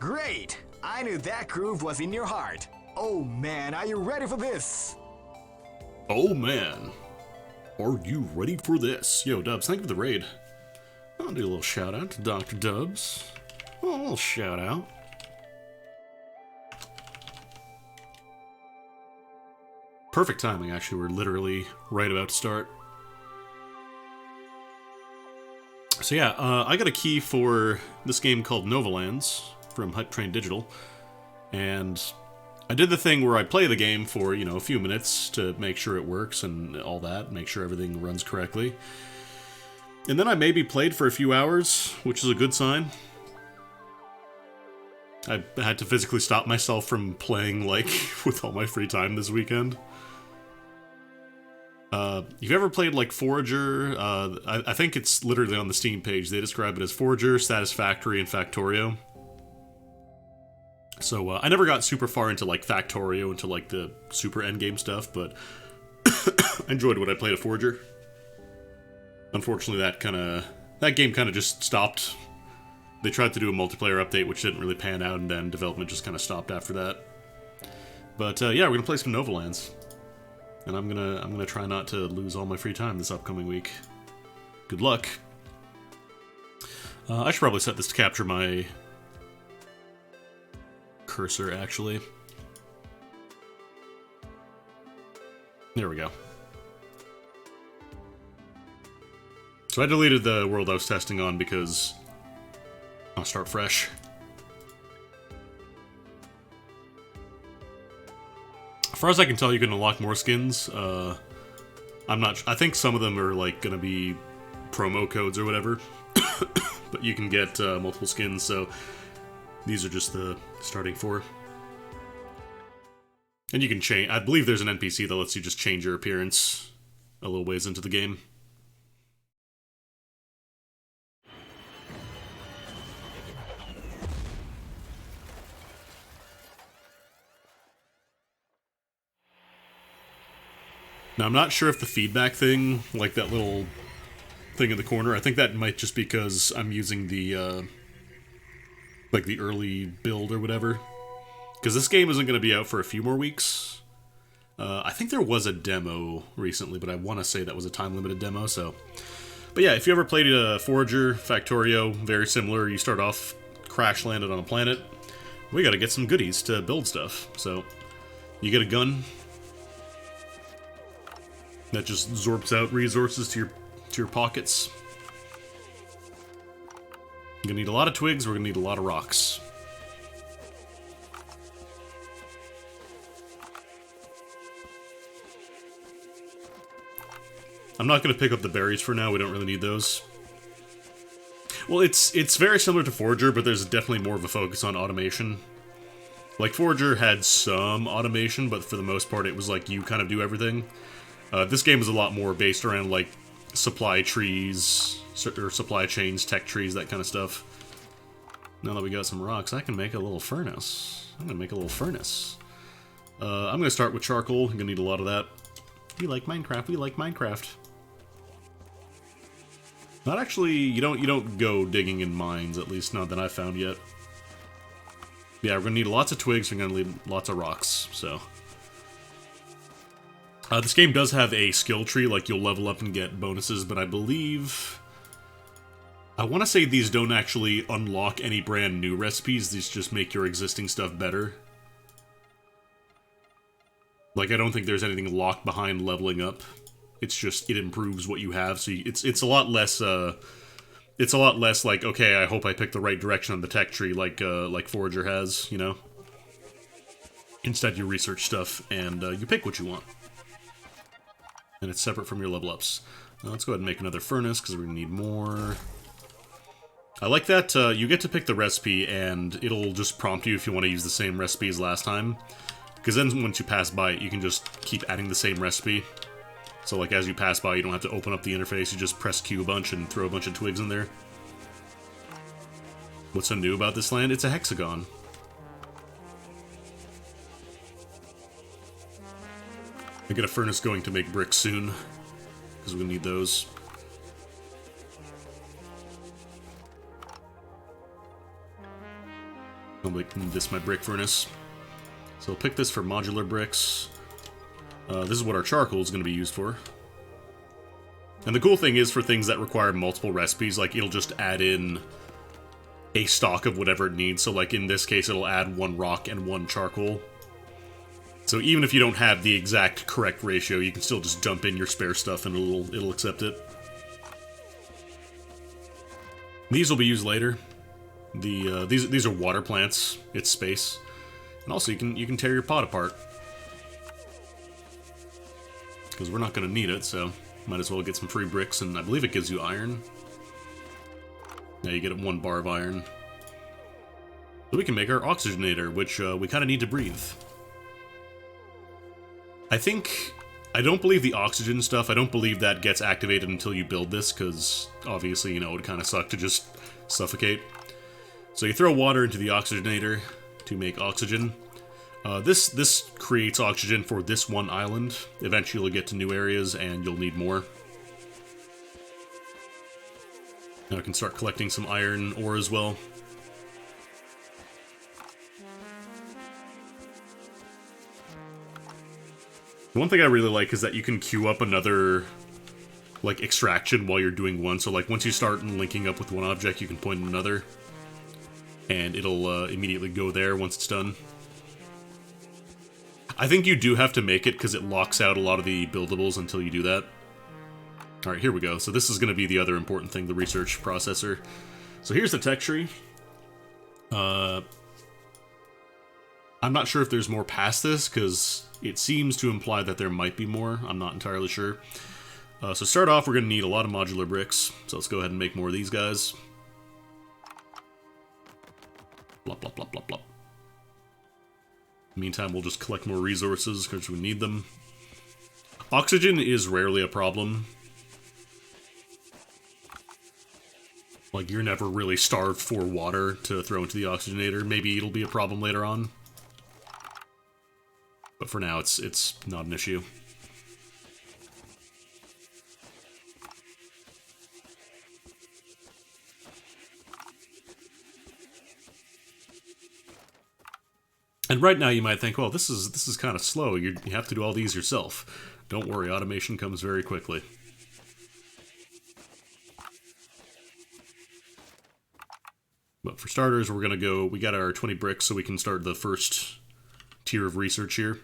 Great! I knew that groove was in your heart. Oh man, are you ready for this? Oh man, are you ready for this? Yo, Dubs, thank you for the raid. I'll do a little shout out to Dr. Dubs. A little shout out. Perfect timing, actually. We're literally right about to start. So yeah, I got a key for this game called Novalands from HypeTrain Digital, and I did the thing where I play the game for, you know, a few minutes to make sure it works and all that, make sure everything runs correctly. And then I maybe played for a few hours, which is a good sign. I had to physically stop myself from playing, like, with all my free time this weekend. You've ever played, like, Forager? I think it's literally on the Steam page. They describe it as Forager, Satisfactory, and Factorio. So, I never got super far into, like, Factorio, into, like, the super endgame stuff, but I enjoyed what I played of Forager. Unfortunately, that game kind of just stopped. They tried to do a multiplayer update, which didn't really pan out, and then development just kind of stopped after that. But, yeah, we're gonna play some Novalands. And I'm gonna try not to lose all my free time this upcoming week. Good luck. I should probably set this to capture my cursor, actually. There we go. So I deleted the world I was testing on because I'll start fresh. As far as I can tell, you can unlock more skins. I'm not. I think some of them are like gonna be promo codes or whatever, but you can get multiple skins. So these are just the starting 4, and you can change. I believe there's an NPC that lets you just change your appearance a little ways into the game. Now, I'm not sure if the feedback thing, like that little thing in the corner, I think that might just because I'm using the, like the early build or whatever. Because this game isn't going to be out for a few more weeks. I think there was a demo recently, but I want to say that was a time-limited demo, so... But yeah, if you ever played Forager, Factorio, very similar, you start off crash-landed on a planet, we gotta get some goodies to build stuff. So, you get a gun that just zorps out resources to your pockets. You're gonna need a lot of twigs, we're gonna need a lot of rocks. I'm not gonna pick up the berries for now, we don't really need those. Well, it's very similar to Forager, but there's definitely more of a focus on automation. Like, Forager had some automation, but for the most part it was like you kind of do everything. This game is a lot more based around, like, supply trees, or supply chains, tech trees, that kind of stuff. Now that we got some rocks, I can make a little furnace. I'm gonna make a little furnace. I'm gonna start with charcoal. I'm gonna need a lot of that. We like Minecraft, we like Minecraft. Not actually, you don't go digging in mines, at least not that I've found yet. Yeah, we're gonna need lots of twigs, we're gonna need lots of rocks, so... this game does have a skill tree, like you'll level up and get bonuses, but I believe... I want to say these don't actually unlock any brand new recipes, these just make your existing stuff better. Like, I don't think there's anything locked behind leveling up. It's just, it improves what you have, so it's a lot less, it's a lot less like, okay, I hope I picked the right direction on the tech tree, like Forager has, you know? Instead, you research stuff, and you pick what you want. And it's separate from your level ups. Now let's go ahead and make another furnace, because we're going to need more. I like that you get to pick the recipe, and it'll just prompt you if you want to use the same recipe as last time. Because then once you pass by it, you can just keep adding the same recipe. So like as you pass by, you don't have to open up the interface, you just press Q a bunch and throw a bunch of twigs in there. What's so new about this land? It's a hexagon. I get a furnace going to make bricks soon, because we'll need those. I'll make this my brick furnace. So I'll pick this for modular bricks. This is what our charcoal is going to be used for. And the cool thing is, for things that require multiple recipes, like, it'll just add in a stock of whatever it needs. So, like, in this case, it'll add 1 rock and 1 charcoal. So even if you don't have the exact correct ratio, you can still just dump in your spare stuff and it'll accept it. These will be used later. These are water plants. It's space. And also, you can tear your pot apart. Because we're not going to need it, so might as well get some free bricks, and I believe it gives you iron. Now you get 1 bar of iron. So we can make our oxygenator, which we kind of need to breathe. I don't believe the oxygen stuff, I don't believe that gets activated until you build this, because obviously, you know, it would kind of suck to just suffocate. So you throw water into the oxygenator to make oxygen. This creates oxygen for this one island. Eventually you'll get to new areas and you'll need more. Now I can start collecting some iron ore as well. One thing I really like is that you can queue up another, like, extraction while you're doing one. So, like, once you start linking up with one object, you can point at another. And it'll immediately go there once it's done. I think you do have to make it because it locks out a lot of the buildables until you do that. Alright, here we go. So this is going to be the other important thing, the research processor. So here's the tech tree. I'm not sure if there's more past this, because it seems to imply that there might be more. I'm not entirely sure. So start off, we're going to need a lot of modular bricks. So let's go ahead and make more of these guys. Blop, blop, blop, blop, blop. Meantime, we'll just collect more resources because we need them. Oxygen is rarely a problem. Like, you're never really starved for water to throw into the oxygenator. Maybe it'll be a problem later on. But for now, it's not an issue. And right now you might think, well, this is kind of slow. You have to do all these yourself. Don't worry, automation comes very quickly. But for starters, we're gonna go. We got our 20 bricks, so we can start the first tier of research here.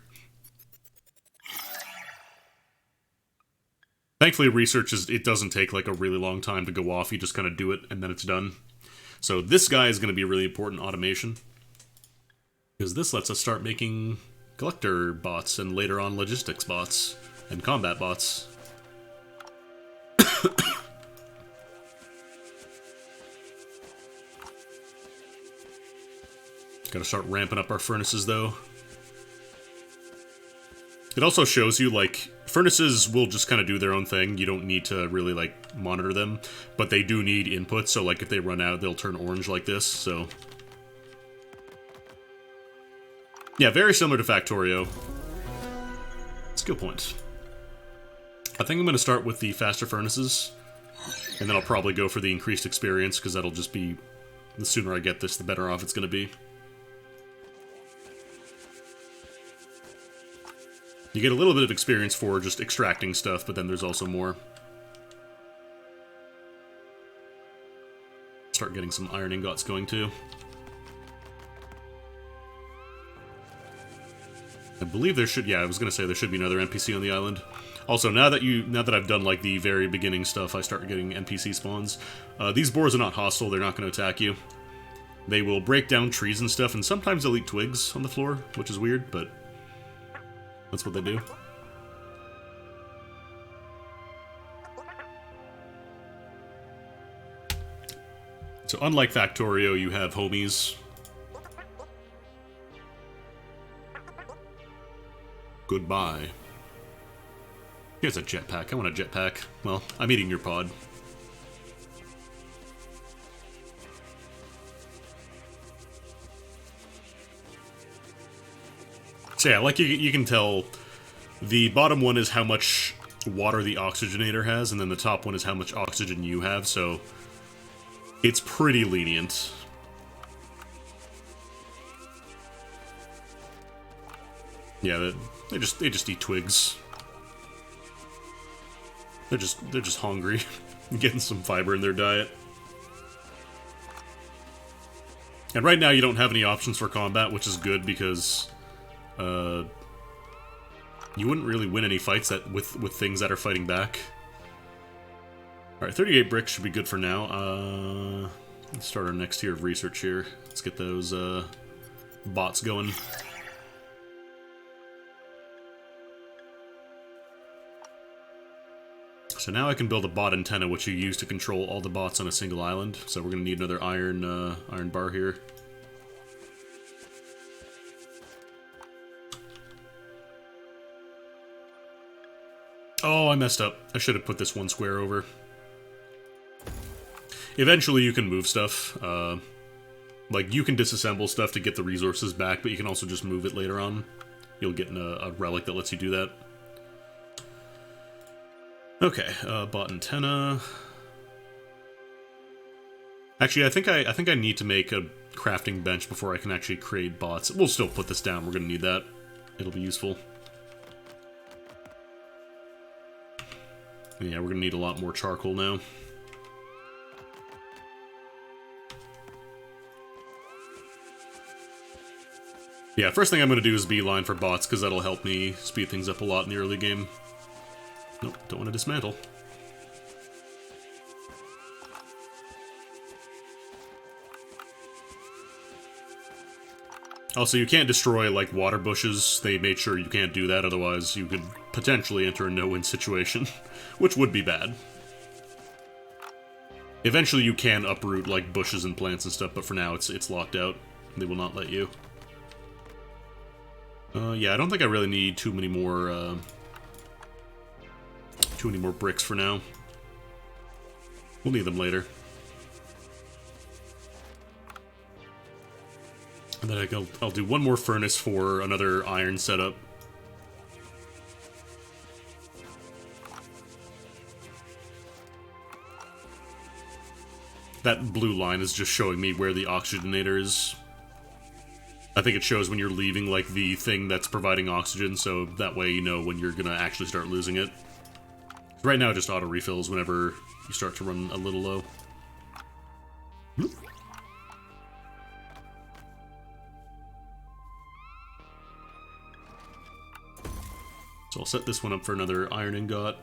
Thankfully, research it doesn't take like a really long time to go off. You just kind of do it, and then it's done. So this guy is going to be a really important automation. Because this lets us start making collector bots, and later on logistics bots, and combat bots. Gotta start ramping up our furnaces, though. It also shows you, like, furnaces will just kind of do their own thing. You don't need to really, like, monitor them. But they do need input, so, like, if they run out, they'll turn orange like this, so... Yeah, very similar to Factorio. Skill point. I think I'm going to start with the faster furnaces, and then I'll probably go for the increased experience, because that'll just be... The sooner I get this, the better off it's going to be. You get a little bit of experience for just extracting stuff, but then there's also more. Start getting some iron ingots going, too. I believe there should, yeah, I was gonna say there should be another NPC on the island. Also, now that I've done like the very beginning stuff, I start getting NPC spawns. These boars are not hostile, they're not gonna attack you. They will break down trees and stuff, and sometimes they'll eat twigs on the floor, which is weird, but that's what they do. So unlike Factorio, you have homies. Goodbye. Here's a jetpack. I want a jetpack. Well, I'm eating your pod. So yeah, like you can tell, the bottom one is how much water the oxygenator has, and then the top one is how much oxygen you have, so it's pretty lenient. Yeah, they just eat twigs. They're just hungry, getting some fiber in their diet. And right now you don't have any options for combat, which is good because you wouldn't really win any fights with things that are fighting back. Alright, 38 bricks should be good for now. Let's start our next tier of research here. Let's get those bots going. So now I can build a bot antenna, which you use to control all the bots on a single island. So we're going to need another iron bar here. Oh, I messed up. I should have put this one square over. Eventually you can move stuff. Like, you can disassemble stuff to get the resources back, but you can also just move it later on. You'll get a relic that lets you do that. Okay, bot antenna. Actually, I think I need to make a crafting bench before I can actually create bots. We'll still put this down. We're going to need that. It'll be useful. Yeah, we're going to need a lot more charcoal now. Yeah, first thing I'm going to do is beeline for bots, because that'll help me speed things up a lot in the early game. Nope, don't want to dismantle. Also, you can't destroy, like, water bushes. They made sure you can't do that, otherwise you could potentially enter a no-win situation, which would be bad. Eventually you can uproot, like, bushes and plants and stuff, but for now it's locked out. They will not let you. Yeah, I don't think I really need too many more bricks for now. We'll need them later. And then I'll do one more furnace for another iron setup. That blue line is just showing me where the oxygenator is. I think it shows when you're leaving, like, the thing that's providing oxygen, so that way you know when you're gonna actually start losing it. Right now it just auto-refills whenever you start to run a little low. So I'll set this one up for another iron ingot.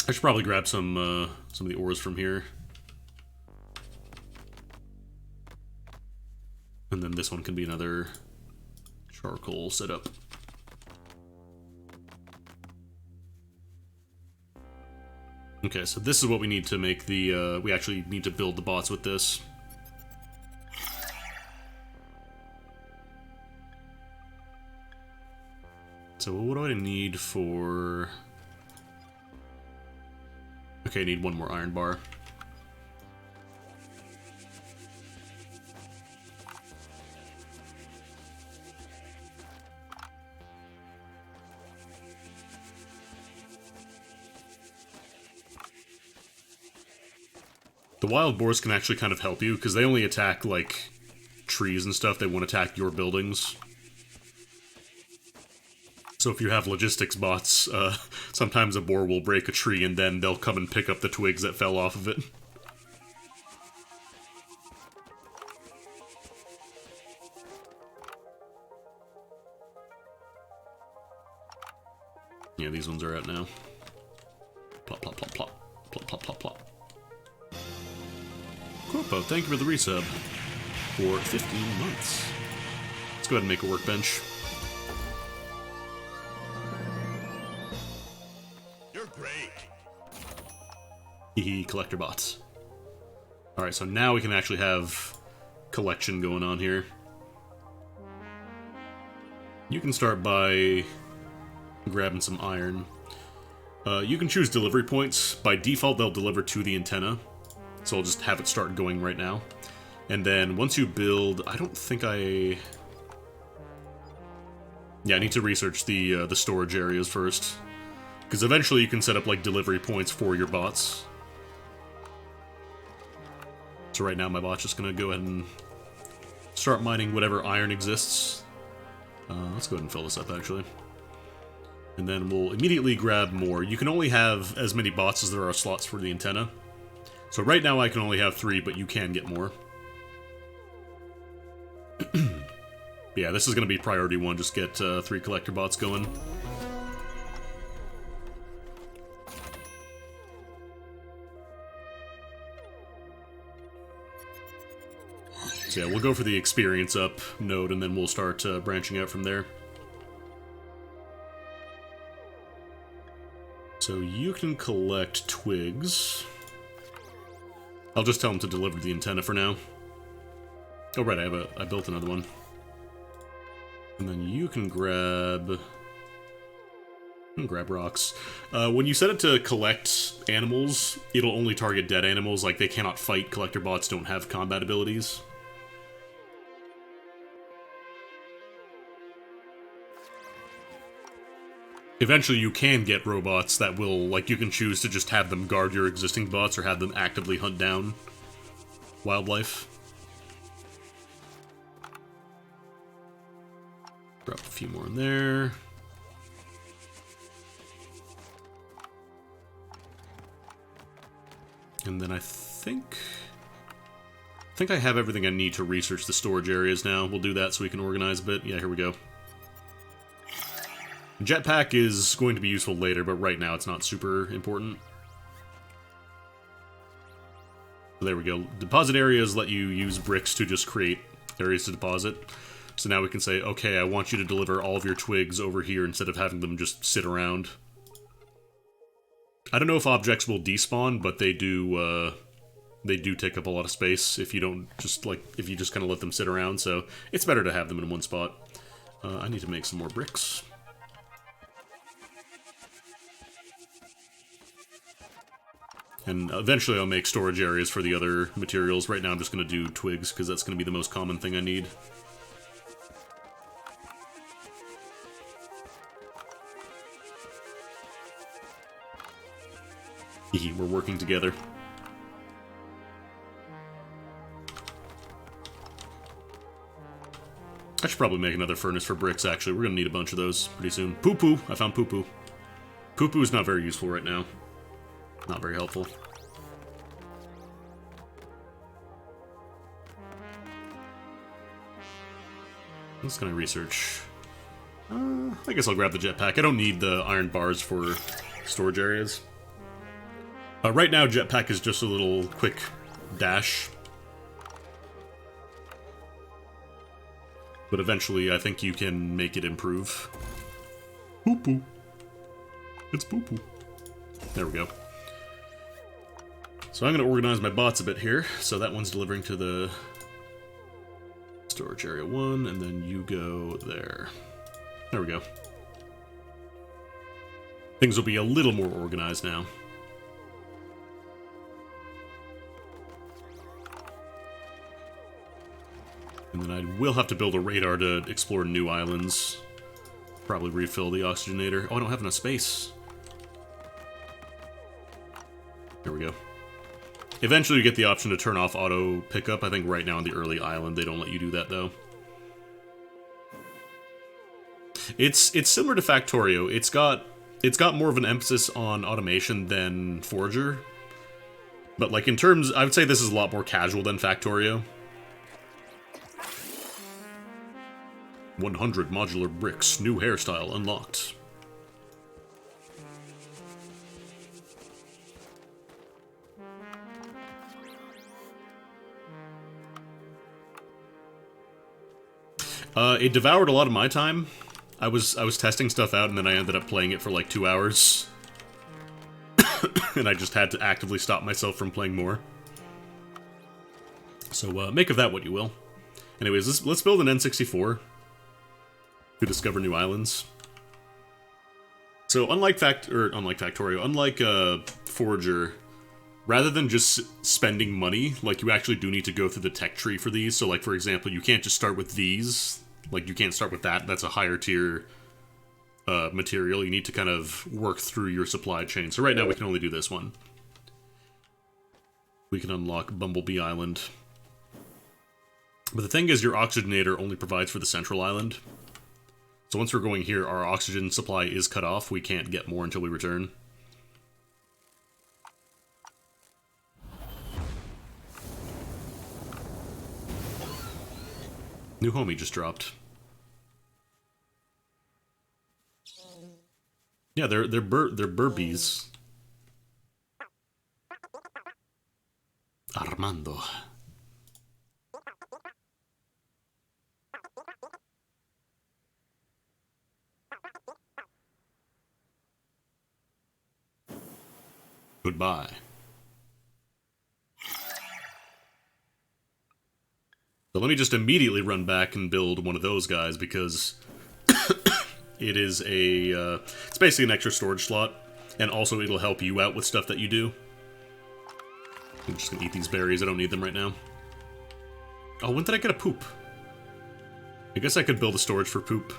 I should probably grab some of the ores from here. And then this one can be another charcoal setup. Okay, so this is what we need to make the, we actually need to build the bots with this. So what do I need for... Okay, I need one more iron bar. The wild boars can actually kind of help you, because they only attack, like, trees and stuff. They won't attack your buildings. So if you have logistics bots, sometimes a boar will break a tree and then they'll come and pick up the twigs that fell off of it. Yeah, these ones are out now. Plop, plop, plop, plop. Plop, plop, plop, plop. Corpo, thank you for the resub. For 15 months. Let's go ahead and make a workbench. You're great. Hehe, collector bots. Alright, so now we can actually have collection going on here. You can start by grabbing some iron. You can choose delivery points. By default, they'll deliver to the antenna. So I'll just have it start going right now. And then once you build... I don't think I... Yeah, I need to research the storage areas first. Because eventually you can set up, like, delivery points for your bots. So right now my bot's just gonna go ahead and start mining whatever iron exists. Let's go ahead and fill this up, actually. And then we'll immediately grab more. You can only have as many bots as there are slots for the antenna. So right now I can only have 3, but you can get more. Yeah, this is going to be priority 1, just get 3 collector bots going. So yeah, we'll go for the experience up node, and then we'll start branching out from there. So you can collect twigs. I'll just tell them to deliver the antenna for now. Oh right, I built another one. And then you can grab rocks. When you set it to collect animals, it'll only target dead animals, like they cannot fight. Collector bots don't have combat abilities. Eventually you can get robots that will, like, you can choose to just have them guard your existing bots or have them actively hunt down wildlife. Drop a few more in there. And then I think I have everything I need to research the storage areas now. We'll do that so we can organize a bit. Yeah, here we go. Jetpack is going to be useful later, but right now it's not super important. There we go. Deposit areas let you use bricks to just create areas to deposit. So now we can say, okay, I want you to deliver all of your twigs over here instead of having them just sit around. I don't know if objects will despawn, but they do take up a lot of space if you don't just, like, if you just kind of let them sit around, so it's better to have them in one spot. I need to make some more bricks. And eventually I'll make storage areas for the other materials. Right now I'm just going to do twigs, because that's going to be the most common thing I need. We're working together. I should probably make another furnace for bricks, actually. We're going to need a bunch of those pretty soon. Poo-poo! I found poo-poo. Poo-poo is not very useful right now. Not very helpful. I'm just gonna research. I guess I'll grab the jetpack. I don't need the iron bars for storage areas. Right now, jetpack is just a little quick dash. But eventually, I think you can make it improve. Poo-poo. It's poo-poo. There we go. So I'm going to organize my bots a bit here. So that one's delivering to the storage area 1, and then you go there. There we go. Things will be a little more organized now. And then I will have to build a radar to explore new islands. Probably refill the oxygenator. Oh, I don't have enough space. There we go. Eventually you get the option to turn off auto pickup. I think right now on the early island they don't let you do that though. It's similar to Factorio. It's got more of an emphasis on automation than Forager. But like in terms, I would say this is a lot more casual than Factorio. 100 modular bricks, new hairstyle unlocked. It devoured a lot of my time. I was testing stuff out and then I ended up playing it for like 2 hours. And I just had to actively stop myself from playing more. So make of that what you will. Anyways, let's build an N64 to discover new islands. So unlike Factorio, unlike Forager, rather than just spending money, like you actually do need to go through the tech tree for these. So like for example, you can't just start with these. Like you can't start with that. That's a higher tier material. You need to kind of work through your supply chain. So right now we can only do this one. We can unlock Bumblebee Island. But the thing is, your oxygenator only provides for the central island. So once we're going here, our oxygen supply is cut off. We can't get more until we return. New homie just dropped. Yeah, they're burbies. Armando. Goodbye. So let me just immediately run back and build one of those guys, because it is a, it's basically an extra storage slot, and also it'll help you out with stuff that you do. I'm just gonna eat these berries, I don't need them right now. Oh, when did I get a poop? I guess I could build a storage for poop.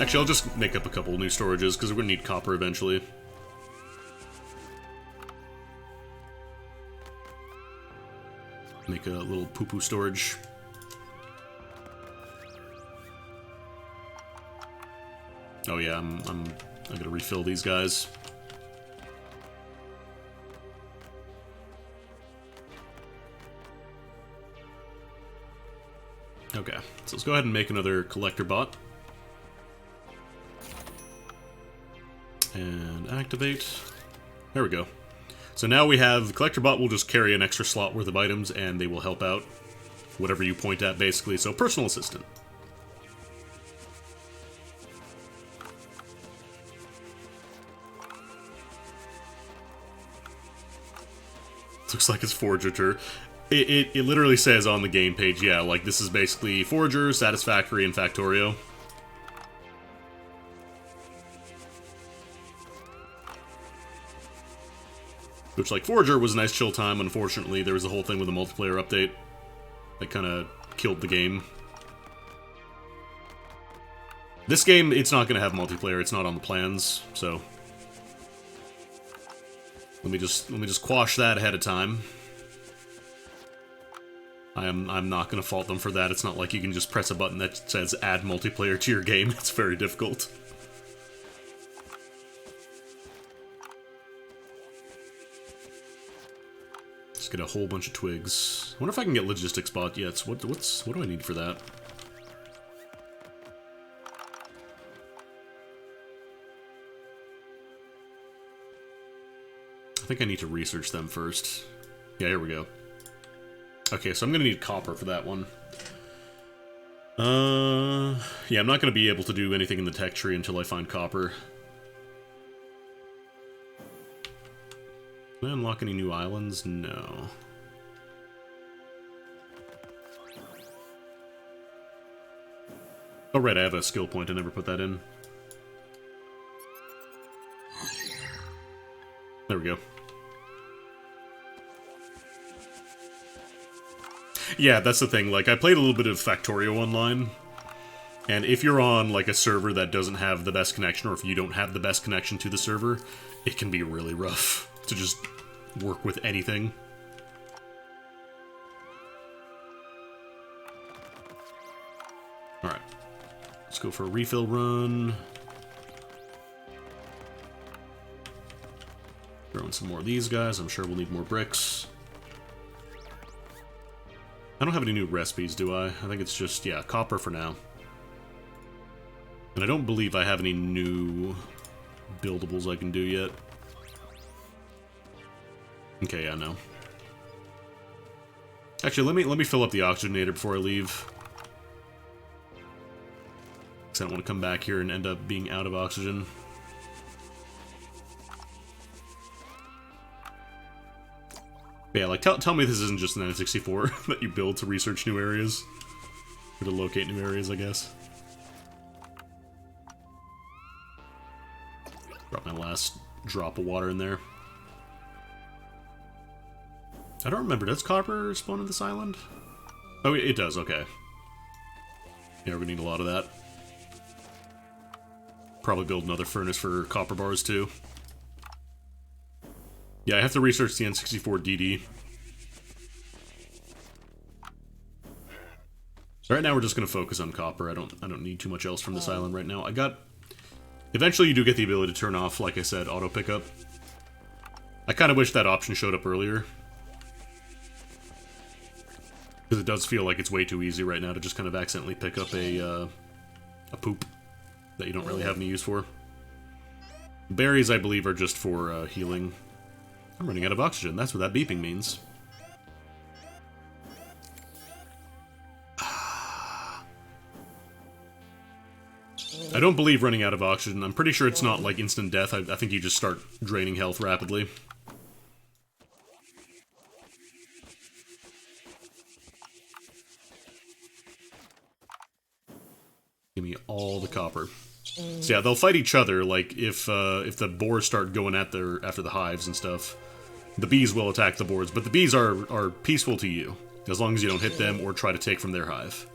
Actually, I'll just make up a couple new storages, because we're gonna need copper eventually. Make a little poo-poo storage. Oh yeah, I'm gonna refill these guys. Okay, so let's go ahead and make another collector bot. And activate. There we go. So now we have the collector bot will just carry an extra slot worth of items, and they will help out whatever you point at, basically. So personal assistant. Looks like it's Forager. It literally says on the game page, yeah, like this is basically Forager, Satisfactory, and Factorio. Which, like, Forager was a nice chill time. Unfortunately, there was a whole thing with a multiplayer update that kind of killed the game. This game, it's not going to have multiplayer. It's not on the plans, so let me just quash that ahead of time. I'm not going to fault them for that. It's not like you can just press a button that says add multiplayer to your game. It's very difficult. Let's get a whole bunch of twigs. I wonder if I can get logistics bot yet. What do I need for that? I think I need to research them first. Yeah, here we go. Okay, so I'm gonna need copper for that one. Yeah, I'm not gonna be able to do anything in the tech tree until I find copper. Can I unlock any new islands? No. Oh right, I have a skill point, I never put that in. There we go. Yeah, that's the thing, like, I played a little bit of Factorio online, and if you're on, like, a server that doesn't have the best connection, or if you don't have the best connection to the server, it can be really rough to just work with anything. Alright. Let's go for a refill run. Throw in some more of these guys, I'm sure we'll need more bricks. I don't have any new recipes, do I? I think it's just, yeah, copper for now. And I don't believe I have any new buildables I can do yet. Okay, yeah, no. Actually, let me fill up the oxygenator before I leave. Because I don't want to come back here and end up being out of oxygen. But yeah, like, tell me this isn't just an N64 that you build to research new areas. Or to locate new areas, I guess. Drop my last drop of water in there. I don't remember, does copper spawn on this island? Oh, it does, okay. Yeah, we're gonna need a lot of that. Probably build another furnace for copper bars, too. Yeah, I have to research the N64 DD. Right now we're just going to focus on copper. I don't need too much else from this island right now. Eventually you do get the ability to turn off, like I said, auto pickup. I kind of wish that option showed up earlier. Because it does feel like it's way too easy right now to just kind of accidentally pick up a poop that you don't really have any use for. Berries, I believe, are just for healing. I'm running out of oxygen. That's what that beeping means. I don't believe running out of oxygen. I'm pretty sure it's not like instant death. I think you just start draining health rapidly. Give me all the copper. So yeah, they'll fight each other. Like if the boars start going at after the hives and stuff, the bees will attack the boars. But the bees are peaceful to you as long as you don't hit them or try to take from their hive.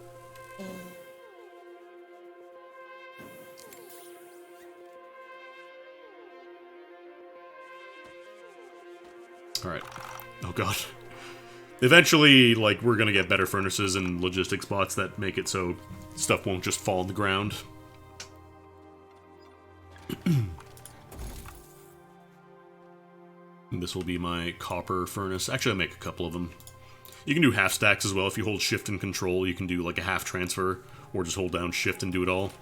All right. Oh god. Eventually, like, we're gonna get better furnaces and logistics bots that make it so stuff won't just fall on the ground. This will be my copper furnace. Actually, I'll make a couple of them. You can do half stacks as well. If you hold shift and control, you can do like a half transfer, or just hold down shift and do it all.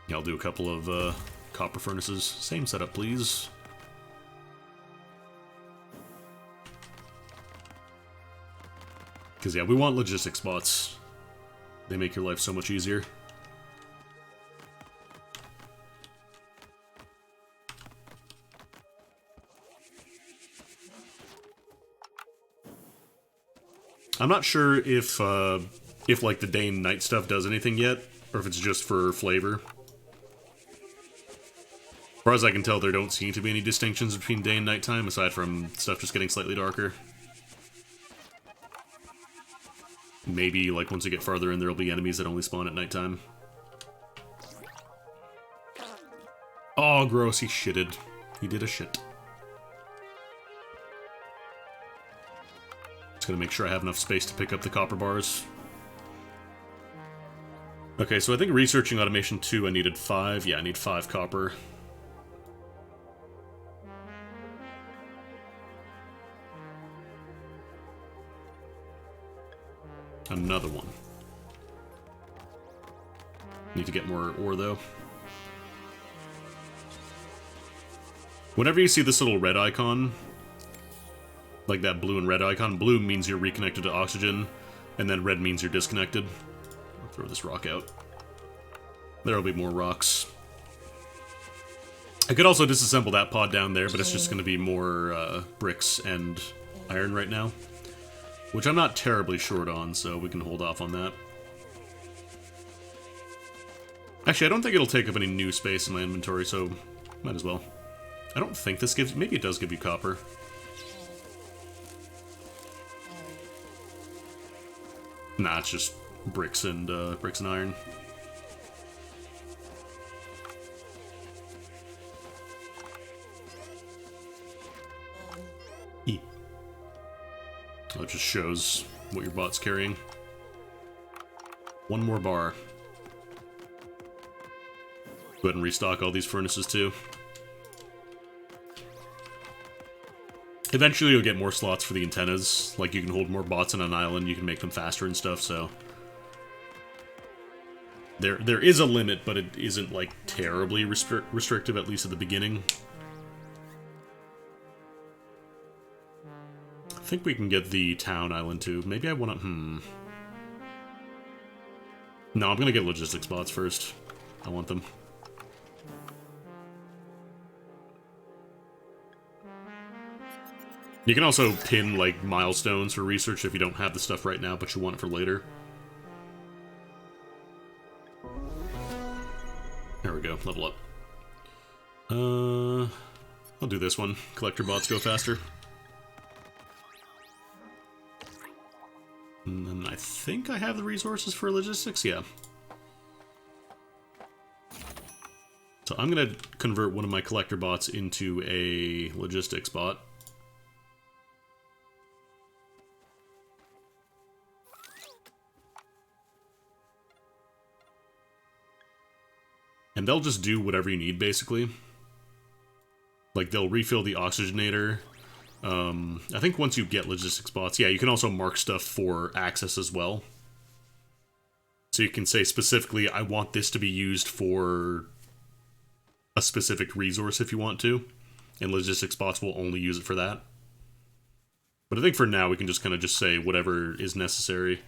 Yeah, I'll do a couple of copper furnaces. Same setup, please. Because, yeah, we want logistics bots. They make your life so much easier. I'm not sure if like, the day and night stuff does anything yet, or if it's just for flavor. As far as I can tell, there don't seem to be any distinctions between day and nighttime, aside from stuff just getting slightly darker. Maybe, like, once you get farther in, there'll be enemies that only spawn at nighttime. Oh, gross, he shitted. He did a shit. Just gonna make sure I have enough space to pick up the copper bars. Okay, so I think researching automation 2, I needed 5. Yeah, I need 5 copper. Another one. Need to get more ore, though. Whenever you see this little red icon, like that blue and red icon, blue means you're reconnected to oxygen, and then red means you're disconnected. I'll throw this rock out. There'll be more rocks. I could also disassemble that pod down there, but it's just going to be more bricks and iron right now. Which I'm not terribly short on, so we can hold off on that. Actually, I don't think it'll take up any new space in my inventory, so might as well. I don't think this gives... Maybe it does give you copper. Nah, it's just bricks and iron. Oh, it just shows what your bot's carrying. One more bar. Go ahead and restock all these furnaces too. Eventually you'll get more slots for the antennas. Like, you can hold more bots on an island, you can make them faster and stuff, so... There is a limit, but it isn't, like, terribly restrictive, at least at the beginning. I think we can get the town island too. Maybe I want to... No, I'm gonna get logistics bots first. I want them. You can also pin, like, milestones for research if you don't have the stuff right now, but you want it for later. There we go, level up. I'll do this one. Collector bots go faster. And then I think I have the resources for logistics, yeah. So I'm gonna convert one of my collector bots into a logistics bot. And they'll just do whatever you need, basically. Like, they'll refill the oxygenator. I think once you get logistics bots, yeah, you can also mark stuff for access as well. So you can say specifically, I want this to be used for a specific resource if you want to. And logistics bots will only use it for that. But I think for now we can just kind of just say whatever is necessary.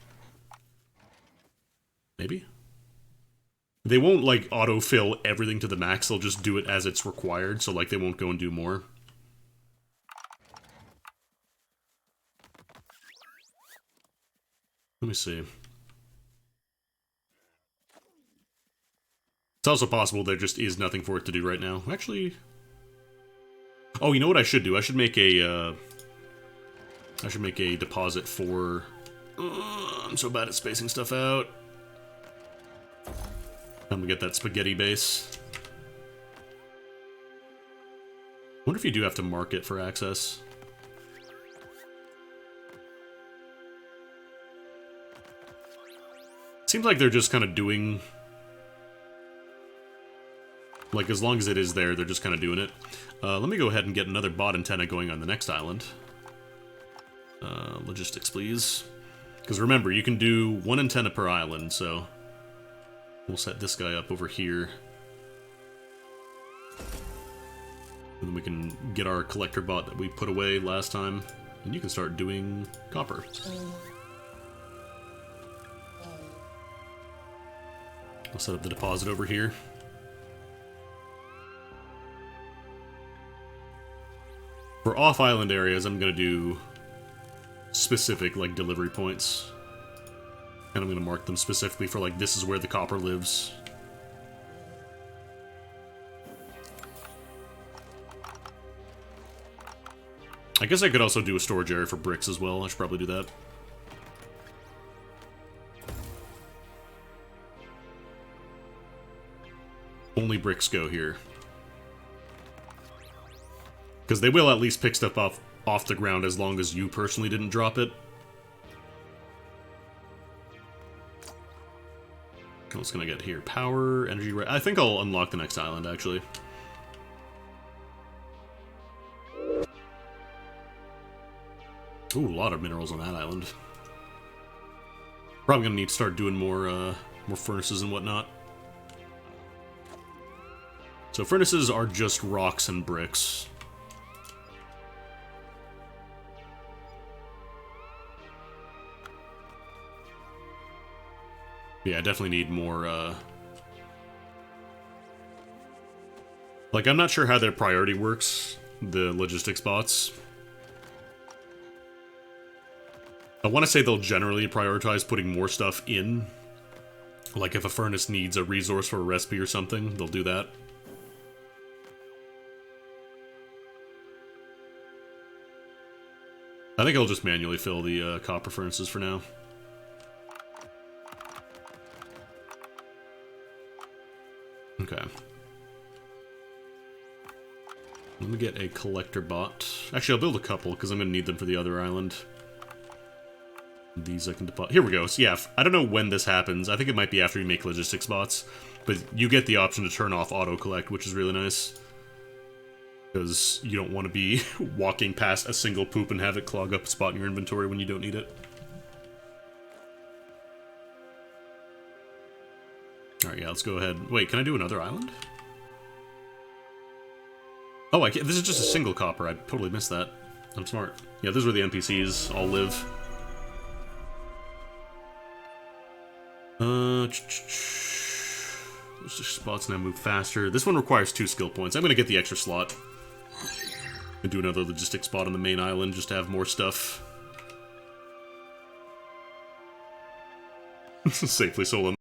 Maybe? They won't, like, autofill everything to the max, they'll just do it as it's required, so, like, they won't go and do more. Let me see. It's also possible there just is nothing for it to do right now. Actually... Oh, you know what I should do? I should make a, deposit for... I'm so bad at spacing stuff out. I'm gonna get that spaghetti base. Wonder if you do have to mark it for access. Seems like they're just kind of doing... Like, as long as it is there, they're just kind of doing it. Let me go ahead and get another bot antenna going on the next island. Logistics, please. Because remember, you can do one antenna per island, so... We'll set this guy up over here. And then we can get our collector bot that we put away last time. And you can start doing copper. I'll set up the deposit over here. For off-island areas, I'm going to do specific, like, delivery points. And I'm going to mark them specifically for, like, this is where the copper lives. I guess I could also do a storage area for bricks as well. I should probably do that. Only bricks go here. Because they will at least pick stuff off the ground as long as you personally didn't drop it. What's gonna get here? Power, energy... I think I'll unlock the next island, actually. Ooh, a lot of minerals on that island. Probably gonna need to start doing more furnaces and whatnot. So furnaces are just rocks and bricks. Yeah, I definitely need more, Like, I'm not sure how their priority works, the logistics bots. I want to say they'll generally prioritize putting more stuff in. Like, if a furnace needs a resource for a recipe or something, they'll do that. I think I'll just manually fill the copper furnaces for now. Okay. Let me get a collector bot. Actually, I'll build a couple, because I'm going to need them for the other island. These I can deposit. Here we go. So yeah, I don't know when this happens. I think it might be after you make logistics bots. But you get the option to turn off auto-collect, which is really nice. Because you don't want to be walking past a single poop and have it clog up a spot in your inventory when you don't need it. Alright, yeah, let's go ahead. Wait, can I do another island? Oh, I can't. This is just a single copper. I totally missed that. I'm smart. Yeah, this is where the NPCs all live. Those spots now move faster. This one requires 2 skill points. I'm gonna get the extra slot. And do another logistics spot on the main island just to have more stuff. Safely solo.